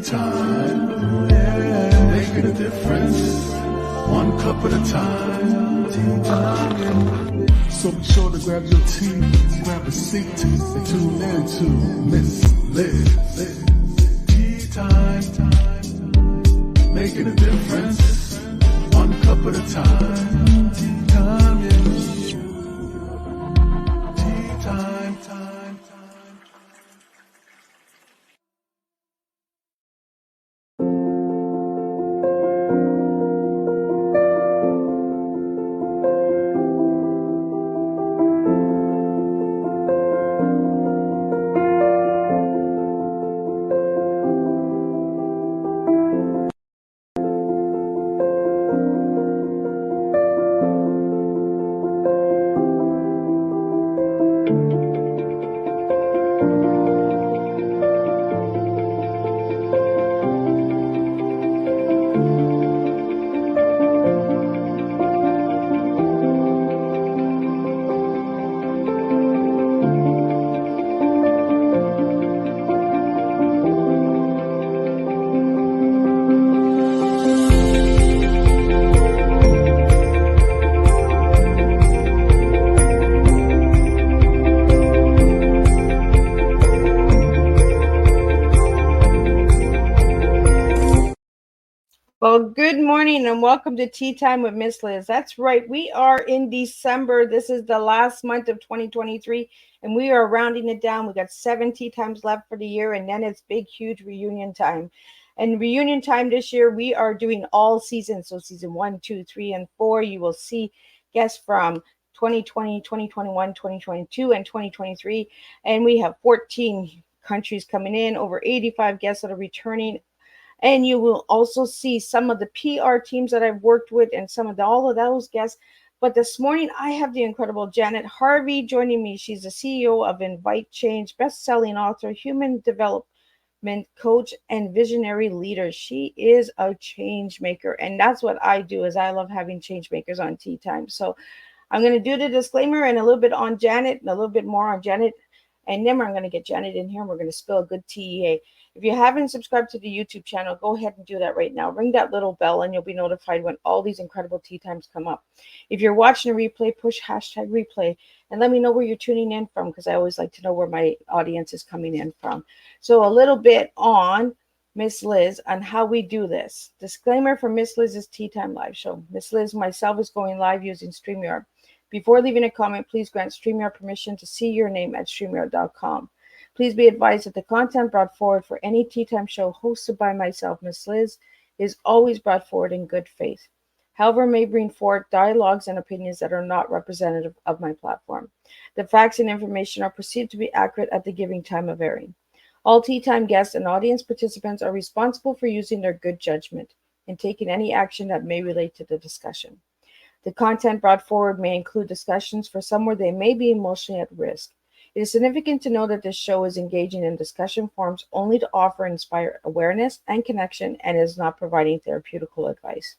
time, yeah, making a difference, one cup at a time, tea time. So be sure to grab your tea, grab a seat, and tune in to Miss Liz. Tea time, making a difference, one cup at a time, tea time, yeah. Tea time, time. Well, good morning and welcome to Tea Time with Miss Liz. That's right. We are in December. This is the last month of 2023 and we are rounding it down. We got 7 tea times left for the year and then it's big, huge reunion time. And reunion time this year, we are doing all seasons. So season 1, 2, 3, and 4, you will see guests from 2020, 2021, 2022, and 2023. And we have 14 countries coming in, over 85 guests that are returning. And you will also see some of the PR teams that I've worked with and all of those guests. But this morning, I have the incredible Janet Harvey joining me. She's the CEO of Invite Change, best-selling author, human development coach, and visionary leader. She is a change maker. And that's what I do, is I love having change makers on Tea Time. So I'm going to do the disclaimer and a little bit on Janet and a little bit more on Janet. And then I'm going to get Janet in here and we're going to spill a good TEA. If you haven't subscribed to the YouTube channel, go ahead and do that right now. Ring that little bell and you'll be notified when all these incredible tea times come up. If you're watching a replay, push hashtag replay and let me know where you're tuning in from, because I always like to know where my audience is coming in from. So a little bit on Miss Liz on how we do this. Disclaimer for Miss Liz's Tea Time live show. Miss Liz myself is going live using StreamYard. Before leaving a comment, please grant StreamYard permission to see your name at StreamYard.com. Please be advised that the content brought forward for any Tea Time show hosted by myself, Miss Liz, is always brought forward in good faith. However, may bring forward dialogues and opinions that are not representative of my platform. The facts and information are perceived to be accurate at the giving time of airing. All Tea Time guests and audience participants are responsible for using their good judgment and taking any action that may relate to the discussion. The content brought forward may include discussions for some where they may be emotionally at risk. It is significant to know that this show is engaging in discussion forums only to offer and inspire awareness and connection and is not providing therapeutical advice.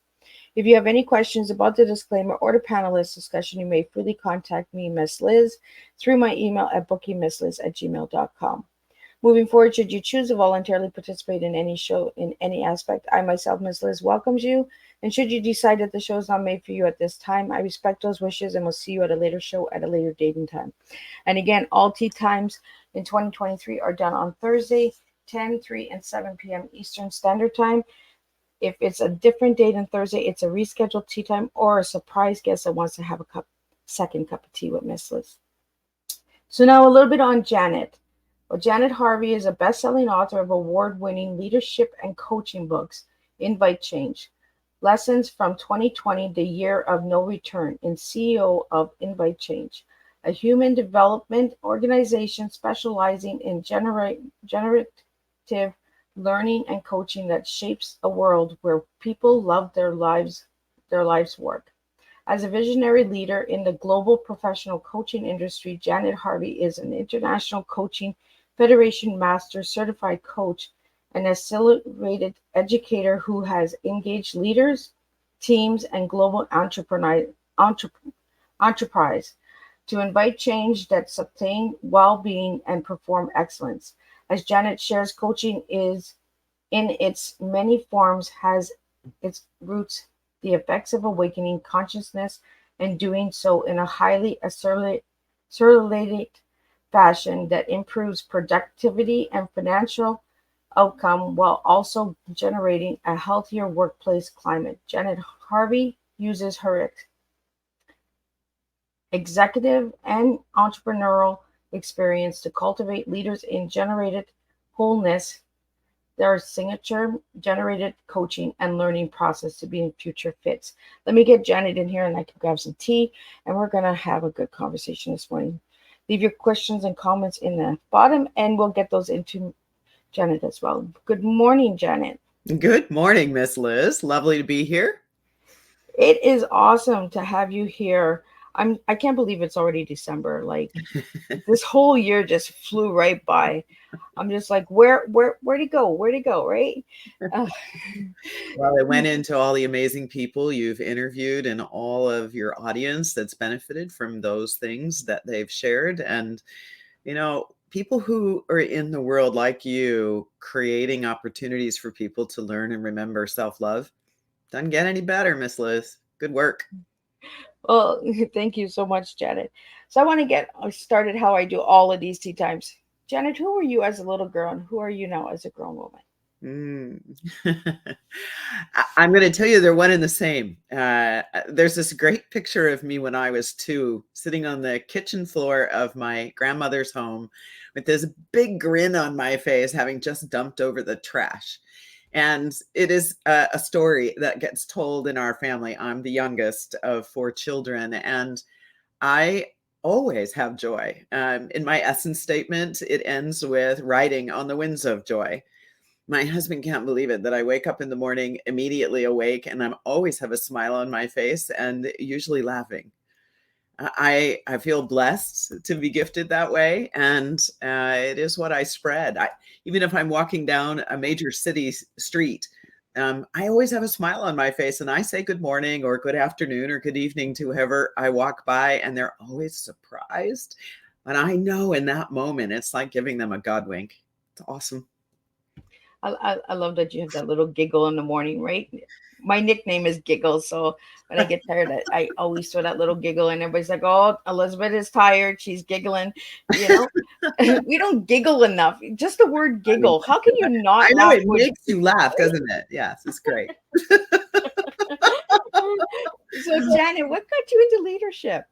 If you have any questions about the disclaimer or the panelist discussion, you may freely contact me, Miss Liz, through my email at bookingmissliz@gmail.com. Moving forward, should you choose to voluntarily participate in any show in any aspect, I myself, Ms. Liz, welcomes you. And should you decide that the show is not made for you at this time, I respect those wishes and will see you at a later show at a later date and time. And again, all tea times in 2023 are done on Thursday, 10, 3, and 7 p.m. Eastern Standard Time. If it's a different date on Thursday, it's a rescheduled tea time or a surprise guest that wants to have a second cup of tea with Ms. Liz. So now a little bit on Janet. Well, Janet Harvey is a best-selling author of award-winning leadership and coaching books, Invite Change, Lessons from 2020, the Year of No Return, and CEO of Invite Change, a human development organization specializing in generative learning and coaching that shapes a world where people love their life's work. As a visionary leader in the global professional coaching industry, Janet Harvey is an international coaching Federation Master Certified Coach and accelerated educator who has engaged leaders, teams, and global enterprise to invite change that sustain well-being and perform excellence. As Janet shares, coaching is in its many forms has its roots the effects of awakening consciousness and doing so in a highly accelerated fashion that improves productivity and financial outcome while also generating a healthier workplace climate. Janet Harvey uses her executive and entrepreneurial experience to cultivate leaders in generated wholeness, their signature generated coaching and learning process to be in future fits. Let me get Janet in here and I can grab some tea and we're going to have a good conversation this morning. Leave your questions and comments in the bottom and we'll get those into Janet as well. Good morning, Janet. Good morning, Miss Liz. Lovely to be here. It is awesome to have you here. I can't believe it's already December. Like this whole year just flew right by. I'm just like, where'd it go? Where'd it go? Right? Well, I went into all the amazing people you've interviewed and all of your audience that's benefited from those things that they've shared. And, people who are in the world like you, creating opportunities for people to learn and remember self-love, doesn't get any better, Miss Liz. Good work. Well, thank you so much, Janet. So I want to get started how I do all of these tea times. Janet, who were you as a little girl and who are you now as a grown woman? I'm going to tell you they're one and the same. There's this great picture of me when I was 2, sitting on the kitchen floor of my grandmother's home with this big grin on my face, having just dumped over the trash. And it is a story that gets told in our family. I'm the youngest of 4 children, and I always have joy. In my essence statement, it ends with riding on the winds of joy. My husband can't believe it that I wake up in the morning, immediately awake, and I always have a smile on my face and usually laughing. I feel blessed to be gifted that way, and it is what I spread. Even if I'm walking down a major city street, I always have a smile on my face, and I say good morning or good afternoon or good evening to whoever I walk by, and they're always surprised. And I know in that moment, it's like giving them a God wink. It's awesome. I love that you have that little giggle in the morning, right? My nickname is Giggle, so when I get tired, I always throw that little giggle, and everybody's like, "Oh, Elizabeth is tired; she's giggling." You know, we don't giggle enough. Just the word giggle. How can you I not know laugh? it makes you laugh, doesn't it? Yes, it's great. So, Janet, what got you into leadership?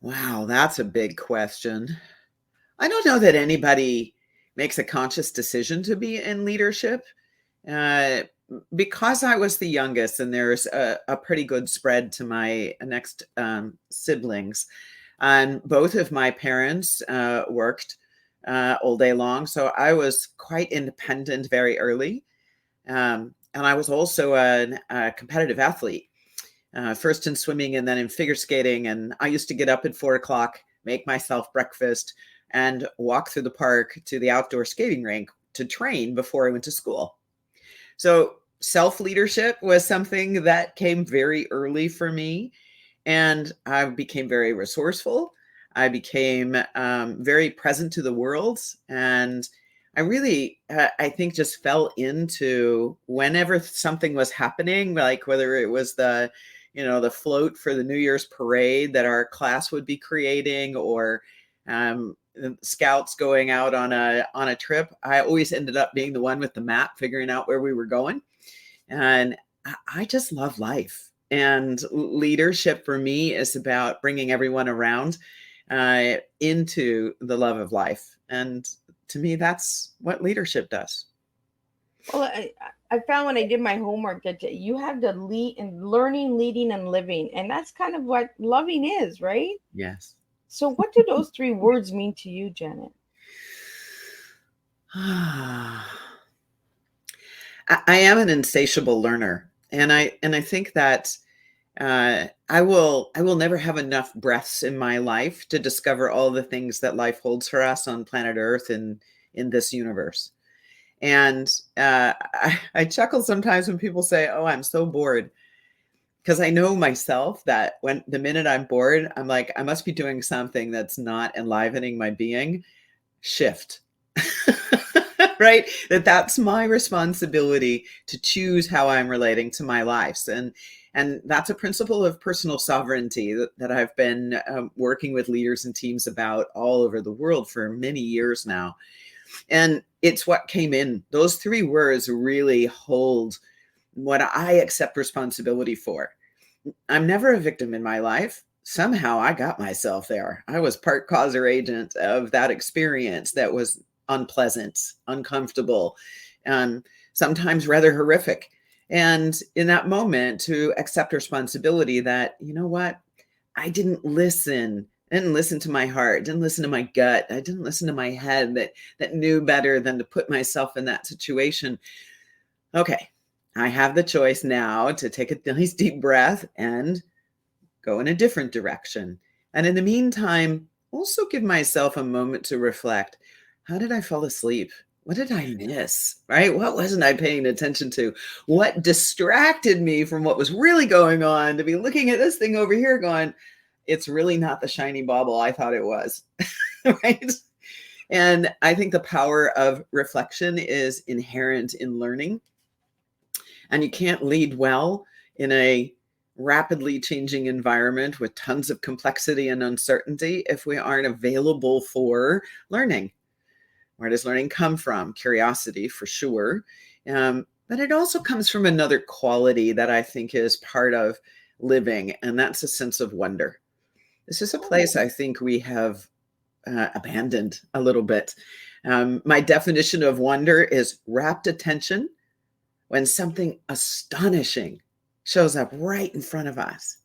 Wow, that's a big question. I don't know that anybody makes a conscious decision to be in leadership. Because I was the youngest and there's a pretty good spread to my next siblings, and both of my parents worked all day long. So I was quite independent very early. And I was also a competitive athlete, first in swimming and then in figure skating. And I used to get up at 4 o'clock, make myself breakfast, and walk through the park to the outdoor skating rink to train before I went to school. So self-leadership was something that came very early for me, and I became very resourceful. I became very present to the world, and I really, I think, just fell into whenever something was happening, like whether it was the float for the New Year's parade that our class would be creating, or scouts going out on a trip. I always ended up being the one with the map, figuring out where we were going. And I just love life. And leadership for me is about bringing everyone around into the love of life. And to me, that's what leadership does. Well, I found when I did my homework that you have to lead in learning, leading, and living, and that's kind of what loving is, right? Yes. So, what do those 3 words mean to you, Janet? I am an insatiable learner, and I think that I will never have enough breaths in my life to discover all the things that life holds for us on planet Earth and in this universe. And I chuckle sometimes when people say, "Oh, I'm so bored," because I know myself that when the minute I'm bored, I'm like, I must be doing something that's not enlivening my being. Shift. right? That's my responsibility to choose how I'm relating to my lives. And that's a principle of personal sovereignty that I've been working with leaders and teams about all over the world for many years now. And it's what came in. Those three words really hold what I accept responsibility for. I'm never a victim in my life. Somehow I got myself there. I was part cause or agent of that experience that was unpleasant, uncomfortable, and sometimes rather horrific. And in that moment, to accept responsibility that, you know what, I didn't listen. I didn't listen to my heart, didn't listen to my gut. I didn't listen to my head that knew better than to put myself in that situation. Okay, I have the choice now to take a nice deep breath and go in a different direction. And in the meantime, also give myself a moment to reflect. How did I fall asleep? What did I miss? Right? What wasn't I paying attention to? What distracted me from what was really going on to be looking at this thing over here going, it's really not the shiny bauble I thought it was. Right? And I think the power of reflection is inherent in learning. And you can't lead well in a rapidly changing environment with tons of complexity and uncertainty if we aren't available for learning. Where does learning come from? Curiosity, for sure. But it also comes from another quality that I think is part of living, and that's a sense of wonder. This is a place I think we have abandoned a little bit. My definition of wonder is rapt attention when something astonishing shows up right in front of us,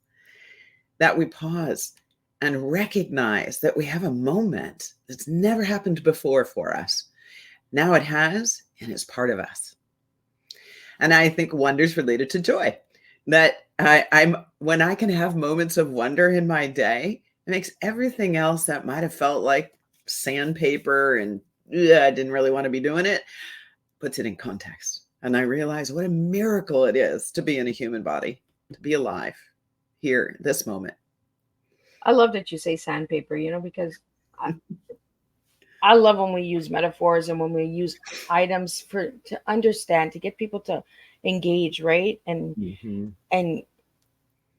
that we pause and recognize that we have a moment that's never happened before for us. Now it has, and it's part of us. And I think wonder's related to joy. That I'm when I can have moments of wonder in my day, it makes everything else that might have felt like sandpaper and I didn't really want to be doing it, puts it in context. And I realize what a miracle it is to be in a human body, to be alive here, this moment. I love that you say sandpaper, because I love when we use metaphors and when we use items to understand, to get people to engage, right? And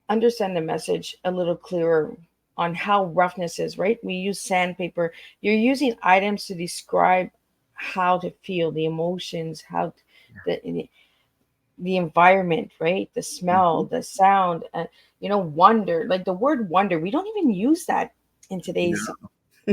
understand the message a little clearer on how roughness is, right? We use sandpaper. You're using items to describe how to feel, the emotions, how the environment, right? The smell, the sound, wonder. Like the word wonder, we don't even use that in today's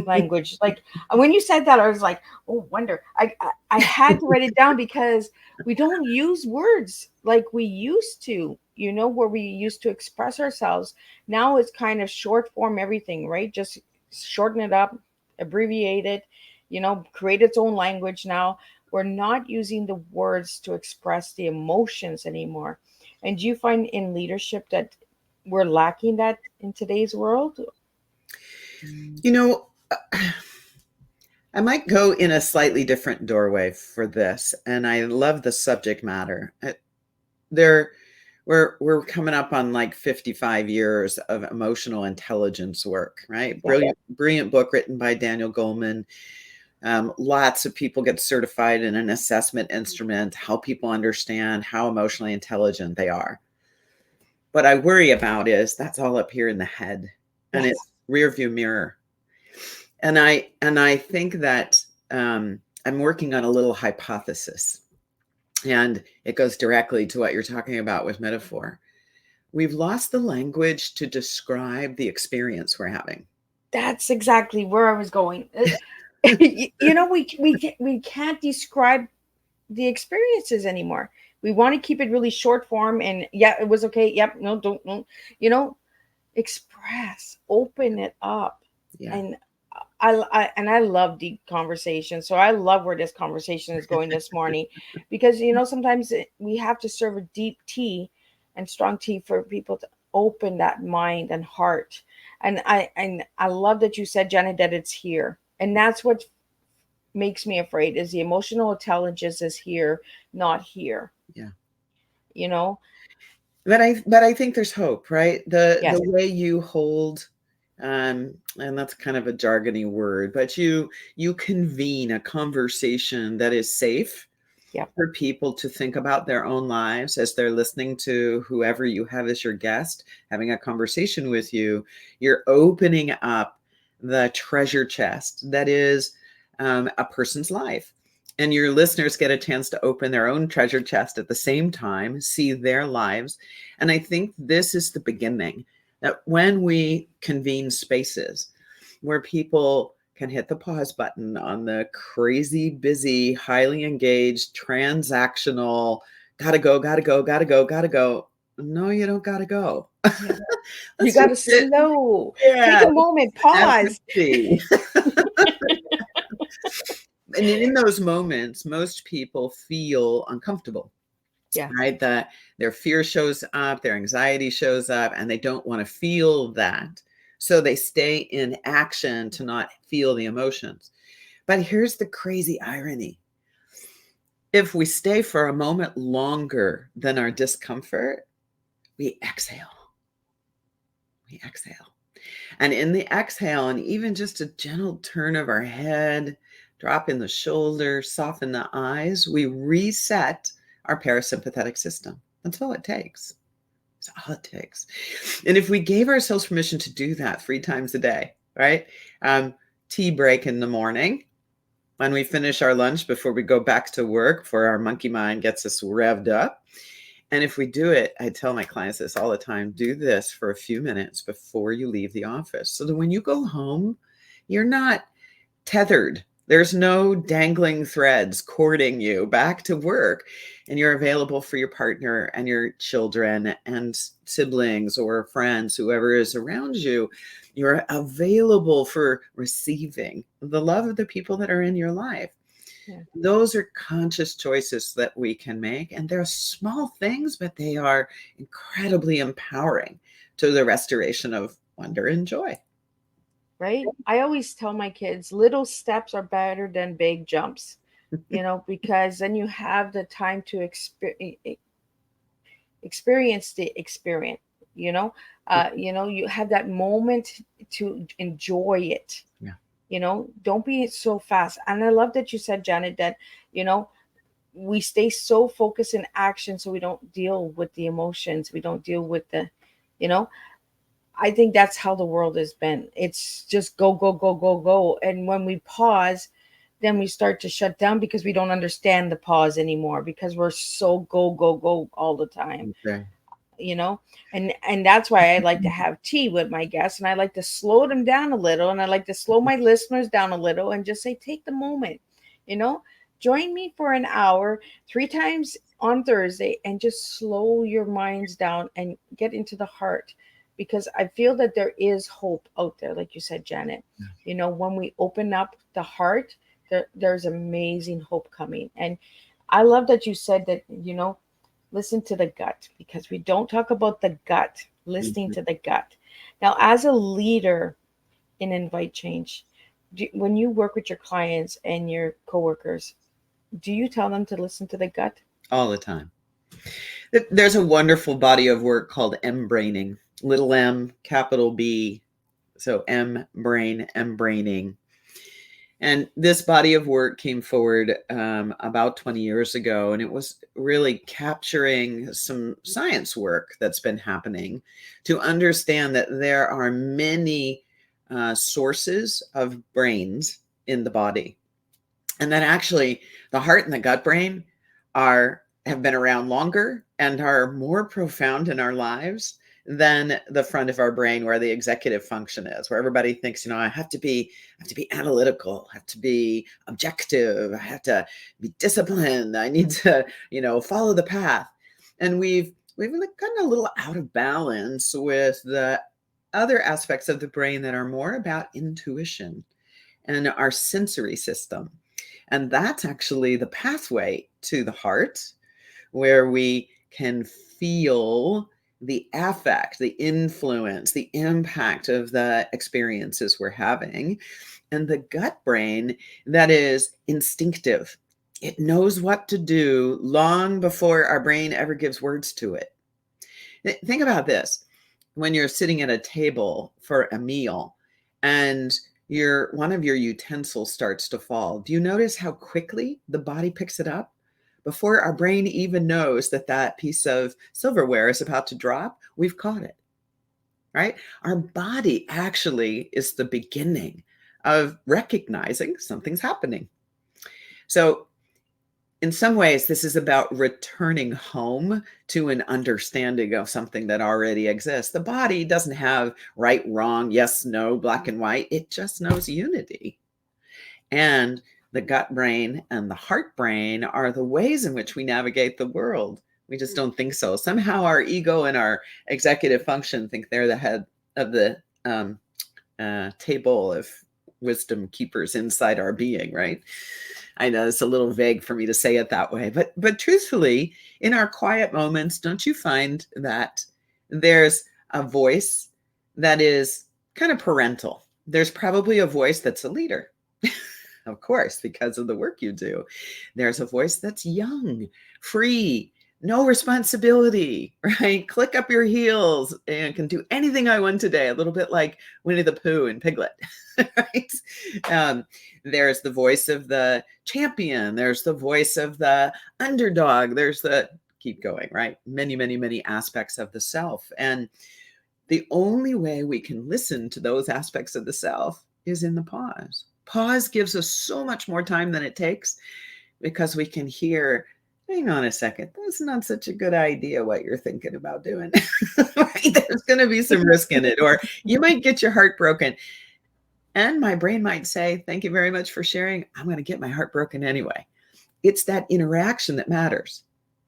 language. Like when you said that, I was like, oh, wonder. I had to write it down because we don't use words like we used to, where we used to express ourselves. Now it's kind of short form everything, right? Just shorten it up, abbreviate it, create its own language now. We're not using the words to express the emotions anymore. And do you find in leadership that we're lacking that in today's world? I might go in a slightly different doorway for this, and I love the subject matter. We're coming up on like 55 years of emotional intelligence work, right? Brilliant book written by Daniel Goleman. Lots of people get certified in an assessment instrument, help people understand how emotionally intelligent they are. What I worry about is that's all up here in the head, and it's rear view mirror. And I think that I'm working on a little hypothesis, and it goes directly to what you're talking about with metaphor. We've lost the language to describe the experience we're having. That's exactly where I was going. We can't describe the experiences anymore. We want to keep it really short form and it was okay. Yep. No, don't, express, open it up. Yeah. And I love deep conversation. So I love where this conversation is going this morning, because, sometimes we have to serve a deep tea and strong tea for people to open that mind and heart. And I love that you said, Janet, that it's here. And that's what makes me afraid is the emotional intelligence is here, not here. Yeah. But I think there's hope, right? Yes. The way you hold and that's kind of a jargony word, but you convene a conversation that is safe for people to think about their own lives as they're listening to whoever you have as your guest, having a conversation with you. You're opening up the treasure chest that is a person's life. And your listeners get a chance to open their own treasure chest at the same time, see their lives. And I think this is the beginning, that when we convene spaces where people can hit the pause button on the crazy, busy, highly engaged, transactional, gotta go, gotta go, gotta go, gotta go. No, you don't gotta go. Yeah. You got to slow. Take a moment, pause. And in those moments, most people feel uncomfortable. Yeah. Right? That their fear shows up, their anxiety shows up, and they don't want to feel that. So they stay in action to not feel the emotions. But here's the crazy irony. If we stay for a moment longer than our discomfort, we exhale. We exhale. And in the exhale, and even just a gentle turn of our head, drop in the shoulders, soften the eyes, we reset our parasympathetic system. That's all it takes. That's all it takes. And if we gave ourselves permission to do that 3 times a day, right? Tea break in the morning, when we finish our lunch before we go back to work, before our monkey mind gets us revved up. And if we do it, I tell my clients this all the time, do this for a few minutes before you leave the office, so that when you go home, you're not tethered. There's no dangling threads cording you back to work, and you're available for your partner and your children and siblings or friends, whoever is around you. You're available for receiving the love of the people that are in your life. Yeah. Those are conscious choices that we can make, and they're small things, but they are incredibly empowering to the restoration of wonder and joy. Right? I always tell my kids, little steps are better than big jumps, because then you have the time to experience the experience, you have that moment to enjoy it. Yeah. Don't be so fast. And I love that you said, Janet, that, we stay so focused in action, so we don't deal with the emotions. We don't deal with the, I think that's how the world has been. It's just go, go, go, go, go. And when we pause, then we start to shut down because we don't understand the pause anymore, because we're so go, go, go all the time. Okay. And that's why I like to have tea with my guests, and I like to slow them down a little, and I like to slow my listeners down a little and just say, take the moment, join me for an hour 3 times on Thursday, and just slow your minds down and get into the heart. Because I feel that there is hope out there, like you said, Janet. Yeah. When we open up the heart, there's amazing hope coming. And I love that you said that, listen to the gut, because we don't talk about the gut, listening to the gut. Now, as a leader in Invite Change, when you work with your clients and your coworkers, do you tell them to listen to the gut? All the time. There's a wonderful body of work called M-braining. Little m, capital B, so M-braining. And this body of work came forward about 20 years ago, and it was really capturing some science work that's been happening to understand that there are many sources of brains in the body, and that actually the heart and the gut brain have been around longer and are more profound in our lives than the front of our brain, where the executive function is, where everybody thinks, I have to be analytical, I have to be objective, I have to be disciplined, I need to, follow the path. And we've gotten a little out of balance with the other aspects of the brain that are more about intuition and our sensory system. And that's actually the pathway to the heart, where we can feel the affect, the influence, the impact of the experiences we're having. And the gut brain, that is instinctive. It knows what to do long before our brain ever gives words to it. Think about this. when you're sitting at a table for a meal and one of your utensils starts to fall, do you notice how quickly the body picks it up? Before our brain even knows that that piece of silverware is about to drop, we've caught it, right? Our body actually is the beginning of recognizing something's happening. So in some ways, this is about returning home to an understanding of something that already exists. The body doesn't have right, wrong, yes, no, black and white. It just knows unity. And the gut brain and the heart brain are the ways in which we navigate the world. We just don't think so. Somehow our ego and our executive function think they're the head of the table of wisdom keepers inside our being, right? I know it's a little vague for me to say it that way, but truthfully, in our quiet moments, don't you find that there's a voice that is kind of parental? There's probably a voice that's a leader, of course, because of the work you do. There's a voice that's young, free, no responsibility, right? Click up your heels and can do anything I want today. A little bit like Winnie the Pooh and Piglet, right? There's the voice of the champion. There's the voice of the underdog. There's the, keep going, right? Many, many, many aspects of the self. And the only way we can listen to those aspects of the self is in the pause. Pause gives us so much more time than it takes because we can hear, hang on a second, that's not such a good idea what you're thinking about doing. Right? There's going to be some risk in it, or you might get your heart broken. And my brain might say, thank you very much for sharing. I'm going to get my heart broken anyway. It's that interaction that matters.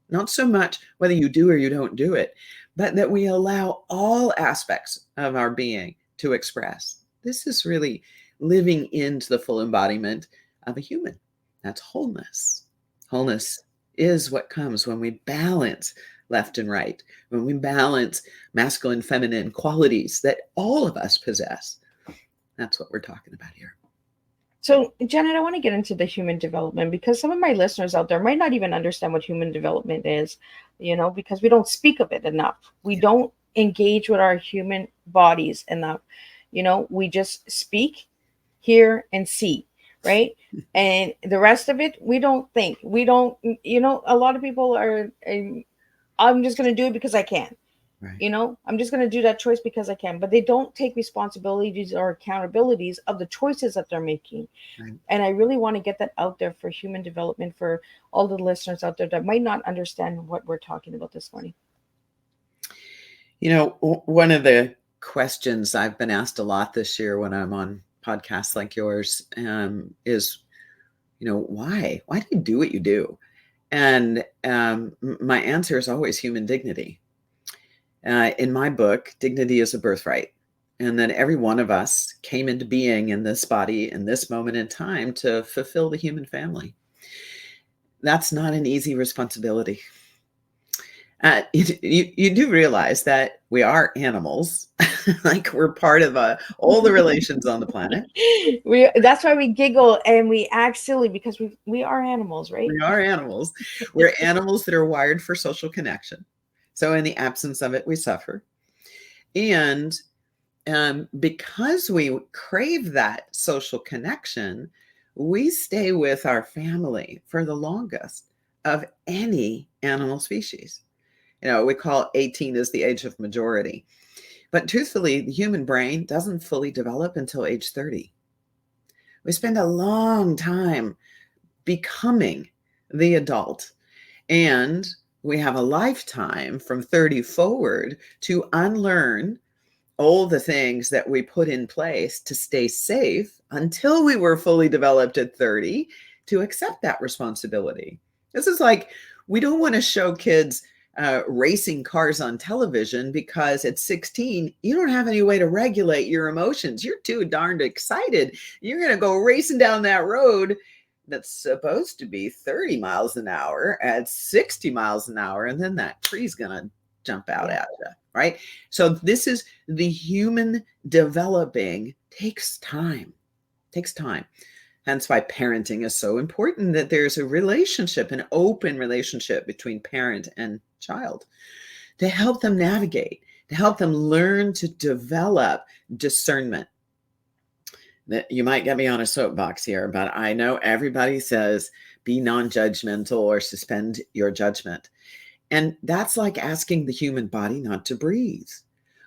Not so much whether you do or you don't do it, but that we allow all aspects of our being to express. This is really living into the full embodiment of a human. That's wholeness. Wholeness is what comes when we balance left and right, when we balance masculine, feminine qualities that all of us possess. That's what we're talking about here. So, Janet, I want to get into the human development because some of my listeners out there might not even understand what human development is, because we don't speak of it enough. We don't engage with our human bodies enough. We just speak, hear, and see, right? And the rest of it, we don't think. We don't, a lot of people are, I'm just going to do it because I can. Right. I'm just going to do that choice because I can, but they don't take responsibilities or accountabilities of the choices that they're making. Right. And I really want to get that out there for human development, for all the listeners out there that might not understand what we're talking about this morning. One of the questions I've been asked a lot this year when I'm on podcasts like yours is, why do you do what you do? And my answer is always human dignity. In my book, dignity is a birthright, and that every one of us came into being in this body in this moment in time to fulfill the human family. That's not an easy responsibility. You do realize that we are animals, like we're part of all the relations on the planet. That's why we giggle and we act silly, because we are animals, right? We are animals. We're animals that are wired for social connection. So in the absence of it, we suffer. And because we crave that social connection, we stay with our family for the longest of any animal species. We call 18 as the age of majority. But truthfully, the human brain doesn't fully develop until age 30. We spend a long time becoming the adult, and we have a lifetime from 30 forward to unlearn all the things that we put in place to stay safe until we were fully developed at 30 to accept that responsibility. This is like, we don't want to show kids racing cars on television because at 16, you don't have any way to regulate your emotions. You're too darned excited. You're going to go racing down that road that's supposed to be 30 miles an hour at 60 miles an hour. And then that tree's going to jump out at you, right? So this is the human developing takes time. Hence why parenting is so important, that there's a relationship, an open relationship between parent and child to help them navigate, to help them learn to develop discernment. That you might get me on a soapbox here, but I know everybody says be non-judgmental or suspend your judgment. And that's like asking the human body not to breathe.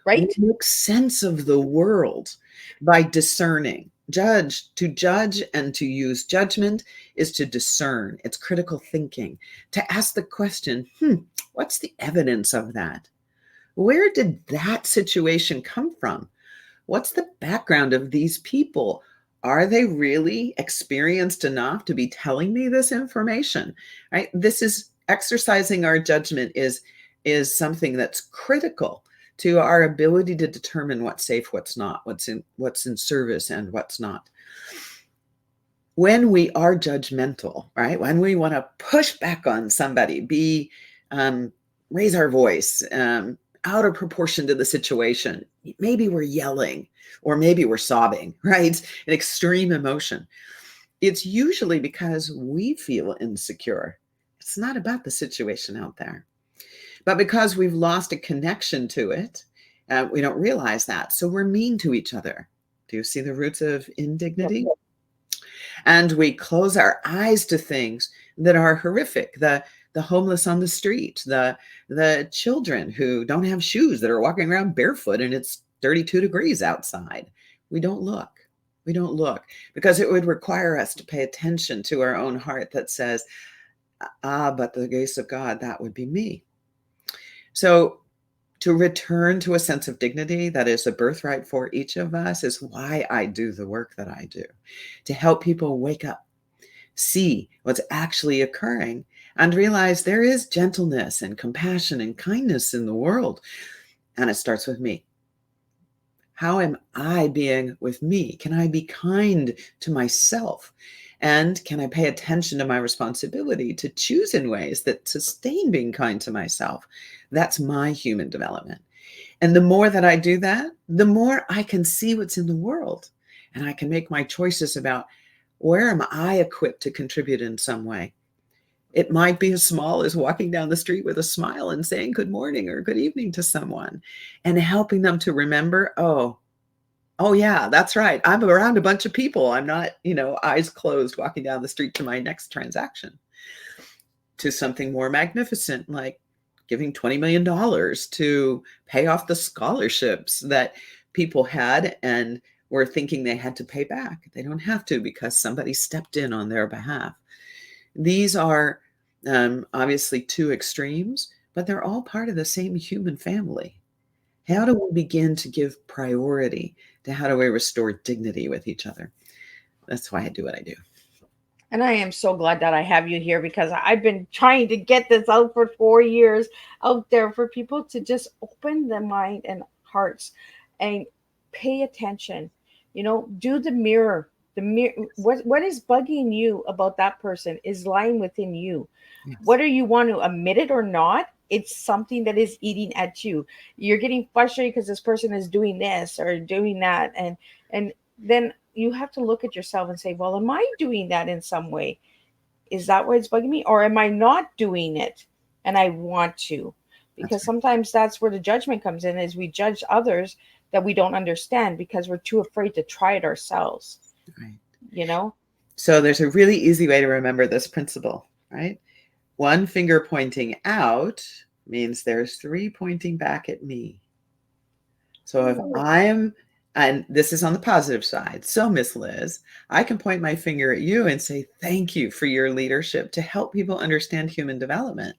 Right? We make sense of the world by discerning. To judge and to use judgment is to discern. It's critical thinking. To ask the question, what's the evidence of that? Where did that situation come from? What's the background of these people? Are they really experienced enough to be telling me this information? Right? This is exercising our judgment is something that's critical to our ability to determine what's safe, what's not, what's in service and what's not. When we are judgmental, right? When we want to push back on somebody, raise our voice, out of proportion to the situation. Maybe we're yelling or maybe we're sobbing, right? An extreme emotion. It's usually because we feel insecure. It's not about the situation out there. But because we've lost a connection to it, we don't realize that. So we're mean to each other. Do you see the roots of indignity? Yep. And we close our eyes to things that are horrific. The homeless on the street, the children who don't have shoes that are walking around barefoot and it's 32 degrees outside. We don't look. We don't look because it would require us to pay attention to our own heart that says, but the grace of God, that would be me. So to return to a sense of dignity that is a birthright for each of us is why I do the work that I do, to help people wake up, see what's actually occurring, and realize there is gentleness and compassion and kindness in the world. And it starts with me. How am I being with me? Can I be kind to myself? And can I pay attention to my responsibility to choose in ways that sustain being kind to myself? That's my human development. And the more that I do that, the more I can see what's in the world. And I can make my choices about where am I equipped to contribute in some way. It might be as small as walking down the street with a smile and saying good morning or good evening to someone and helping them to remember, oh yeah, that's right. I'm around a bunch of people. I'm not, eyes closed walking down the street to my next transaction. To something more magnificent, like giving $20 million to pay off the scholarships that people had and were thinking they had to pay back. They don't have to because somebody stepped in on their behalf. These are obviously two extremes, but they're all part of the same human family. How do we begin to give priority to how do we restore dignity with each other? That's why I do what I do. And I am so glad that I have you here because I've been trying to get this out for 4 years out there for people to just open their mind and hearts and pay attention. Do the mirror. The mirror. What is bugging you about that person is lying within you. Yes. Whether you want to admit it or not, it's something that is eating at you. You're getting frustrated because this person is doing this or doing that, and then you have to look at yourself and say, well, am I doing that in some way? Is that why it's bugging me? Or am I not doing it and I want to? Because sometimes that's where the judgment comes in, is we judge others that we don't understand because we're too afraid to try it ourselves. Right. So there's a really easy way to remember this principle, right? One finger pointing out means there's 3 pointing back at me. So if and this is on the positive side. So Miss Liz, I can point my finger at you and say, thank you for your leadership to help people understand human development.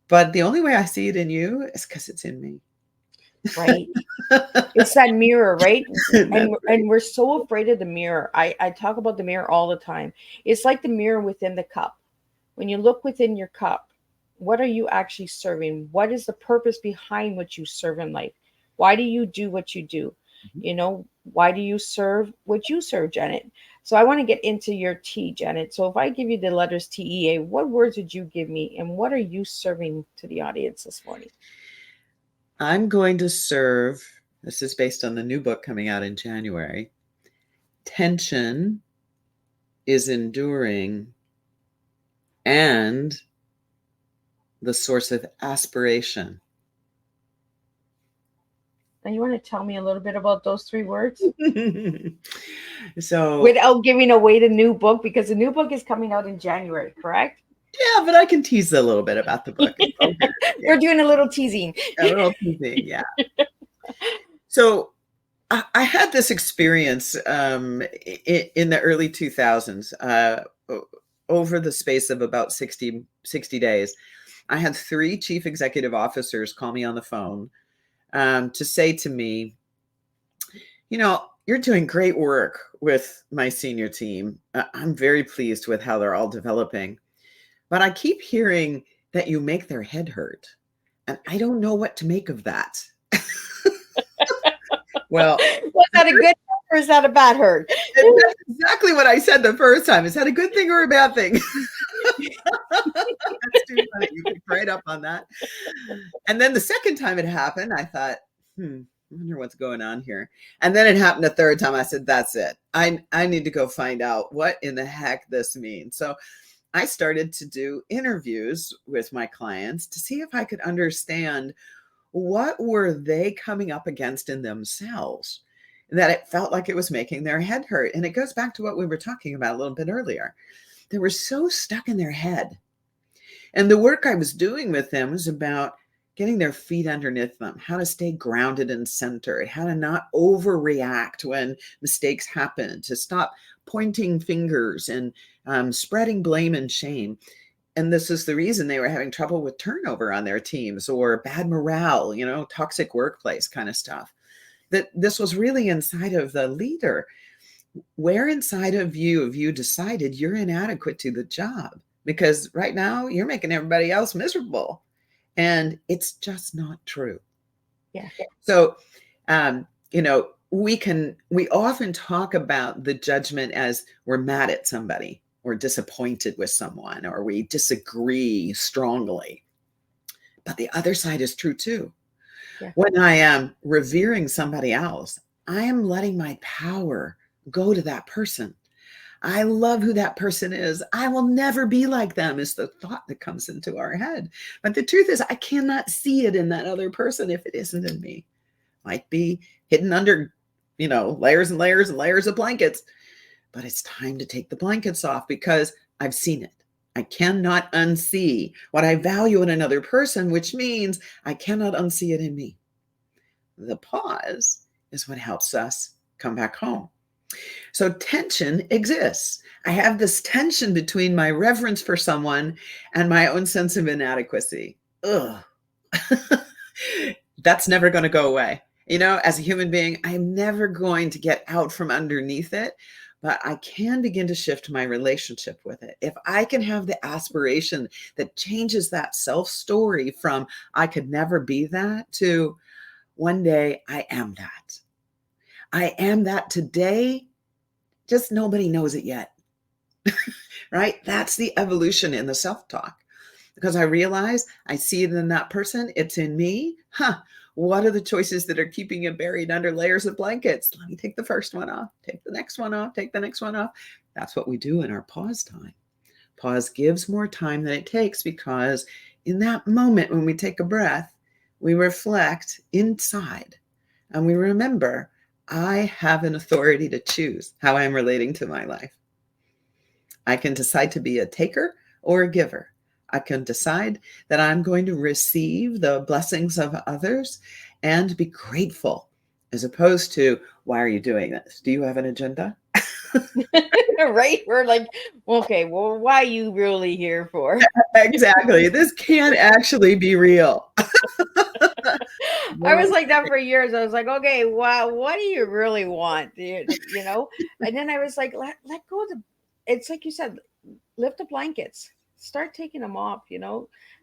But the only way I see it in you is because it's in me. Right. It's that mirror, right? And we're so afraid of the mirror. I talk about the mirror all the time. It's like the mirror within the cup. When you look within your cup, what are you actually serving? What is the purpose behind what you serve in life? Why do you do what you do? Why do you serve what you serve, Janet? So I want to get into your T, Janet. So if I give you the letters TEA, what words would you give me? And what are you serving to the audience this morning? I'm going to serve, this is based on the new book coming out in January. Tension is enduring and the source of aspiration. Now, you want to tell me a little bit about those 3 words So, without giving away the new book, because the new book is coming out in January, correct? yeah, but I can tease a little bit about the book. It's all good. Yeah, We're doing a little teasing. a little teasing, yeah. So I had this experience in the early 2000s. Over the space of about 60 days, I had 3 chief executive officers call me on the phone to say to me, you're doing great work with my senior team. I'm very pleased with how they're all developing. But I keep hearing that you make their head hurt. And I don't know what to make of that. Well, Was that a good hurt or is that a bad hurt? that's exactly what I said the first time. Is that a good thing or a bad thing? That's too funny. You picked right up on that. And then the second time it happened, I thought, I wonder what's going on here. And then it happened a third time. I said, that's it. I need to go find out what in the heck this means. So I started to do interviews with my clients to see if I could understand what were they coming up against in themselves that it felt like it was making their head hurt. And it goes back to what we were talking about a little bit earlier. They were so stuck in their head. And the work I was doing with them was about getting their feet underneath them, how to stay grounded and centered, how to not overreact when mistakes happen, to stop pointing fingers and spreading blame and shame. And this is the reason they were having trouble with turnover on their teams or bad morale, toxic workplace kind of stuff. That this was really inside of the leader. Where inside of you have you decided you're inadequate to the job? Because right now you're making everybody else miserable. And it's just not true. Yeah. So, we often talk about the judgment as we're mad at somebody or disappointed with someone, or we disagree strongly. But the other side is true too. Yeah. When I am revering somebody else, I am letting my power go to that person. I love who that person is. I will never be like them is the thought that comes into our head. But the truth is, I cannot see it in that other person if it isn't in me. Might be hidden under, layers and layers and layers of blankets. But it's time to take the blankets off because I've seen it. I cannot unsee what I value in another person, which means I cannot unsee it in me. The pause is what helps us come back home. So tension exists. I have this tension between my reverence for someone and my own sense of inadequacy. Ugh. That's never going to go away. As a human being, I'm never going to get out from underneath it, but I can begin to shift my relationship with it. If I can have the aspiration that changes that self-story from I could never be that to one day I am that. I am that today, just nobody knows it yet, right? That's the evolution in the self-talk. Because I realize I see it in that person, it's in me. What are the choices that are keeping it buried under layers of blankets? Let me take the first one off, take the next one off, take the next one off. That's what we do in our pause time. Pause gives more time than it takes because in that moment when we take a breath, we reflect inside and we remember I have an authority to choose how I'm relating to my life. I can decide to be a taker or a giver. I can decide that I'm going to receive the blessings of others and be grateful, as opposed to, why are you doing this? Do you have an agenda? Right? We're like, okay, well, why are you really here for? Exactly. This can't actually be real. I was like that for years. I was like, okay, wow, what do you really want? And then I was like, let go of it's like you said, lift the blankets, start taking them off.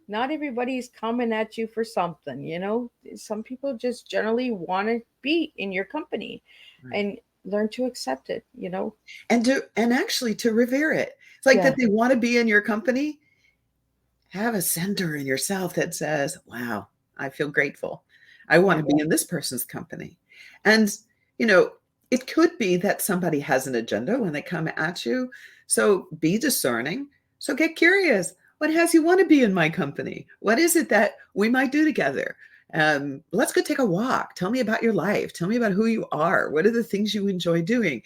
Not everybody's coming at you for something. Some people just generally want to be in your company. Right. And learn to accept it, and actually to revere it. It's like that they want to be in your company. Have a center in yourself that says, wow, I feel grateful. I want to be in this person's company. And, it could be that somebody has an agenda when they come at you. So be discerning. So get curious. What has you want to be in my company? What is it that we might do together? Let's go take a walk. Tell me about your life. Tell me about who you are. What are the things you enjoy doing?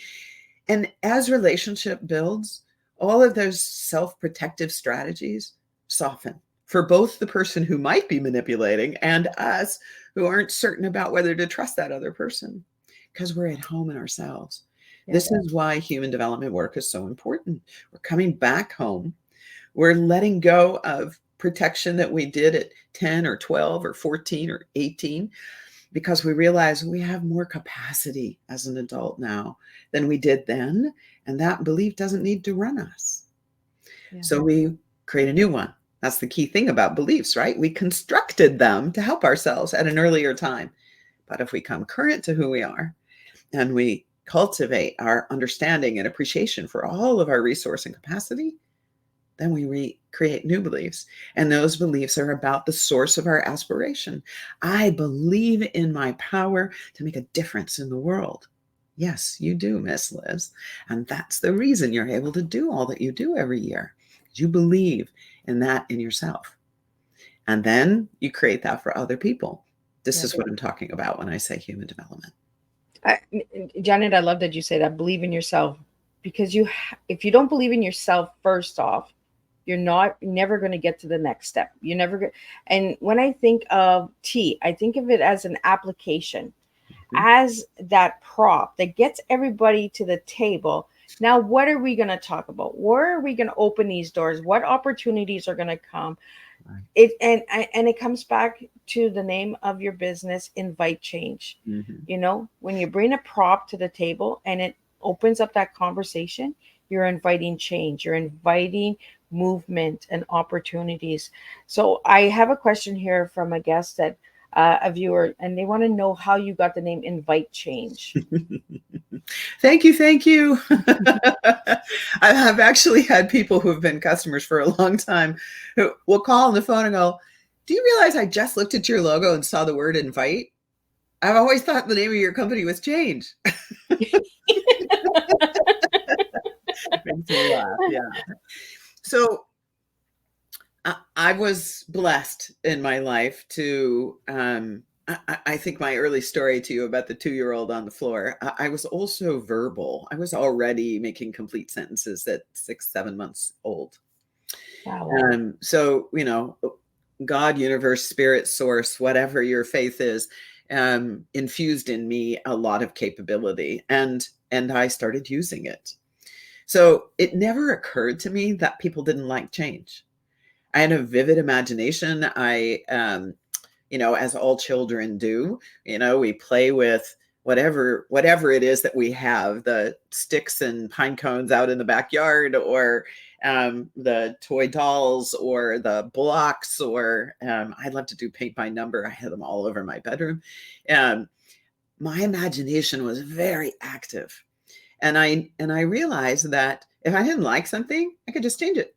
And as relationship builds, all of those self-protective strategies soften for both the person who might be manipulating and us who aren't certain about whether to trust that other person, because we're at home in ourselves. Yeah. This is why human development work is so important. We're coming back home. We're letting go of protection that we did at 10 or 12 or 14 or 18, because we realize we have more capacity as an adult now than we did then. And that belief doesn't need to run us. Yeah. So we create a new one. That's the key thing about beliefs, right? We constructed them to help ourselves at an earlier time. But if we come current to who we are and we cultivate our understanding and appreciation for all of our resource and capacity, then we create new beliefs. And those beliefs are about the source of our aspiration. I believe in my power to make a difference in the world. Yes, you do, Miss Liz. And that's the reason you're able to do all that you do every year. You believe in that in yourself. And then you create that for other people. This is what I'm talking about when I say human development. Janet, I love that you say that. Believe in yourself, because if you don't believe in yourself, first off, you're never going to get to the next step. You never get. And when I think of tea, I think of it as an application, as that prop that gets everybody to the table. Now, what are we going to talk about? Where are we going to open these doors? What opportunities are going to come? And it comes back to the name of your business, Invite Change. You know, when you bring a prop to the table and it opens up that conversation, you're inviting change. You're inviting movement and opportunities. So I have a question here from a guest, that a viewer, and they want to know how you got the name Invite Change. Thank you. I've actually had people who have been customers for a long time who will call on the phone and go, do you realize I just looked at your logo and saw the word invite? I've always thought the name of your company was Change. Makes me laugh, yeah. So I was blessed in my life to, I think my early story to you about the 2-year-old on the floor, I was also verbal. I was already making complete sentences at 6, 7 months old. Wow. So, you know, God, universe, spirit, source, whatever your faith is, infused in me a lot of capability, and I started using it. So it never occurred to me that people didn't like change. I had a vivid imagination. I, you know, as all children do, you know, we play with whatever it is that we have, the sticks and pine cones out in the backyard, or the toy dolls, or the blocks, or I love to do paint by number. I had them all over my bedroom. My imagination was very active. And I realized that if I didn't like something, I could just change it.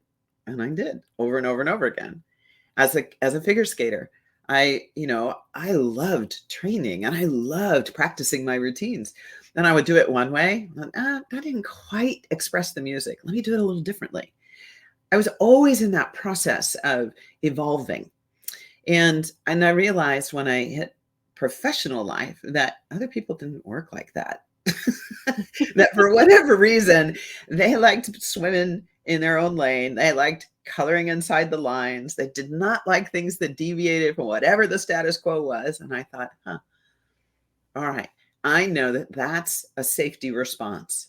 And I did over and over and over again. As a figure skater, I loved training and I loved practicing my routines. And I would do it one way. That didn't quite express the music. Let me do it a little differently. I was always in that process of evolving. And I realized when I hit professional life that other people didn't work like that. That for whatever reason, they liked swimming in their own lane. They liked coloring inside the lines. They did not like things that deviated from whatever the status quo was. And I thought, all right, I know that that's a safety response,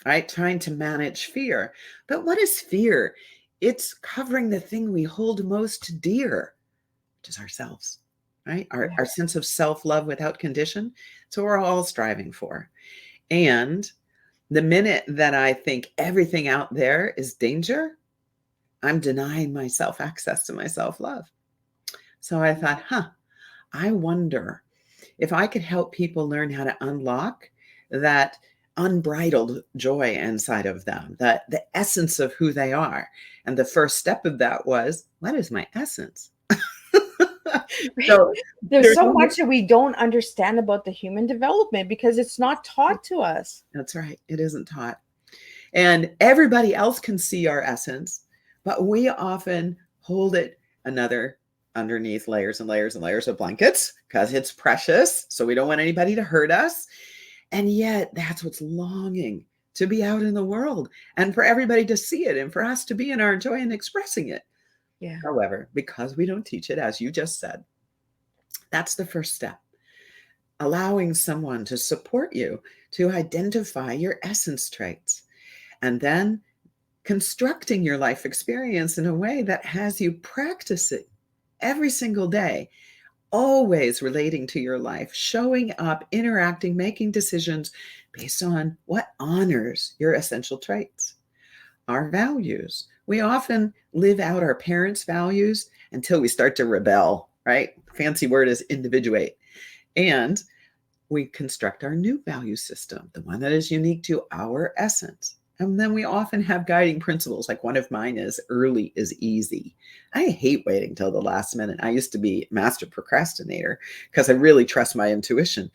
right? Trying to manage fear. But what is fear? It's covering the thing we hold most dear, which is ourselves, right? Our sense of self-love without condition. So we're all striving for. And the minute that I think everything out there is danger, I'm denying myself access to my self-love. So I thought, I wonder if I could help people learn how to unlock that unbridled joy inside of them, that the essence of who they are. And the first step of that was, what is my essence? So there's so much that we don't understand about the human development because it's not taught to us. That's right. It isn't taught. And everybody else can see our essence, but we often hold it another underneath layers and layers and layers of blankets because it's precious. So we don't want anybody to hurt us. And yet that's what's longing to be out in the world and for everybody to see it and for us to be in our joy and expressing it. Yeah. However, because we don't teach it, as you just said, that's the first step. Allowing someone to support you to identify your essence traits, and then constructing your life experience in a way that has you practice it every single day, always relating to your life, showing up, interacting, making decisions based on what honors your essential traits, our values. We often live out our parents' values until we start to rebel, right? Fancy word is individuate. And we construct our new value system, the one that is unique to our essence. And then we often have guiding principles. Like one of mine is early is easy. I hate waiting till the last minute. I used to be a master procrastinator because I really trust my intuition,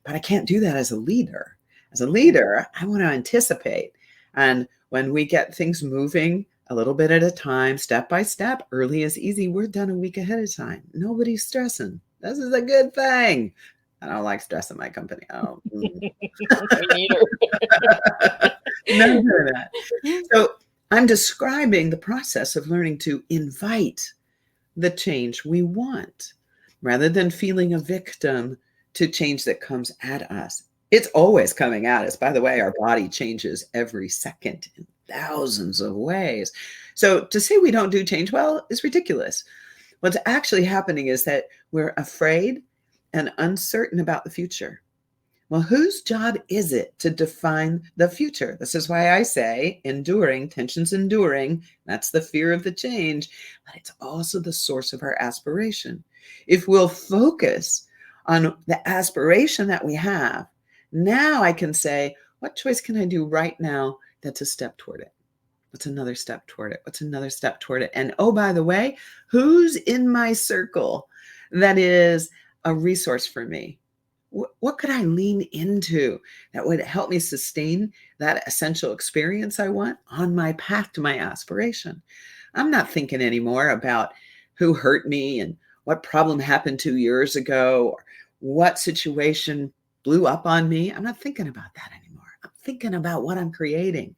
but I can't do that as a leader. As a leader, I want to anticipate. And when we get things moving a little bit at a time, step by step, early is easy. We're done a week ahead of time. Nobody's stressing. This is a good thing. I don't like stress in my company. I don't. Me neither. None of that. So I'm describing the process of learning to invite the change we want rather than feeling a victim to change that comes at us. It's always coming at us. By the way, our body changes every second in thousands of ways. So to say we don't do change well is ridiculous. What's actually happening is that we're afraid and uncertain about the future. Well, whose job is it to define the future? This is why I say enduring, tension's enduring. That's the fear of the change, but it's also the source of our aspiration. If we'll focus on the aspiration that we have, now I can say, what choice can I do right now that's a step toward it? What's another step toward it? What's another step toward it? And oh, by the way, who's in my circle that is a resource for me? What could I lean into that would help me sustain that essential experience I want on my path to my aspiration? I'm not thinking anymore about who hurt me and what problem happened 2 years ago or what situation blew up on me. I'm not thinking about that anymore. I'm thinking about what I'm creating.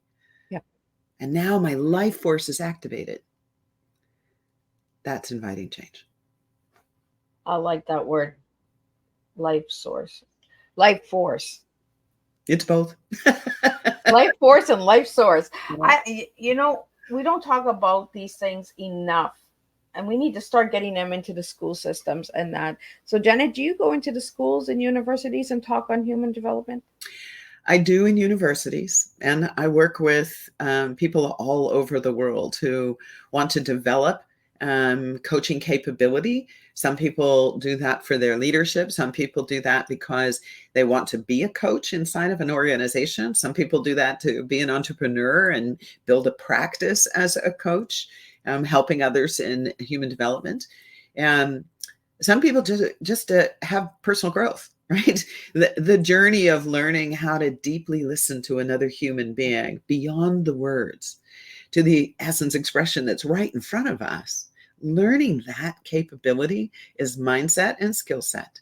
Yep. And now my life force is activated. That's inviting change. I like that word. Life force. It's both. Life force and life source. Yeah. We don't talk about these things enough, and we need to start getting them into the school systems and that. So Janet, do you go into the schools and universities and talk on human development? I do in universities, and I work with people all over the world who want to develop coaching capability. Some people do that for their leadership. Some people do that because they want to be a coach inside of an organization. Some people do that to be an entrepreneur and build a practice as a coach, helping others in human development. Some people just to have personal growth, right? The journey of learning how to deeply listen to another human being beyond the words, to the essence expression that's right in front of us. Learning that capability is mindset and skill set.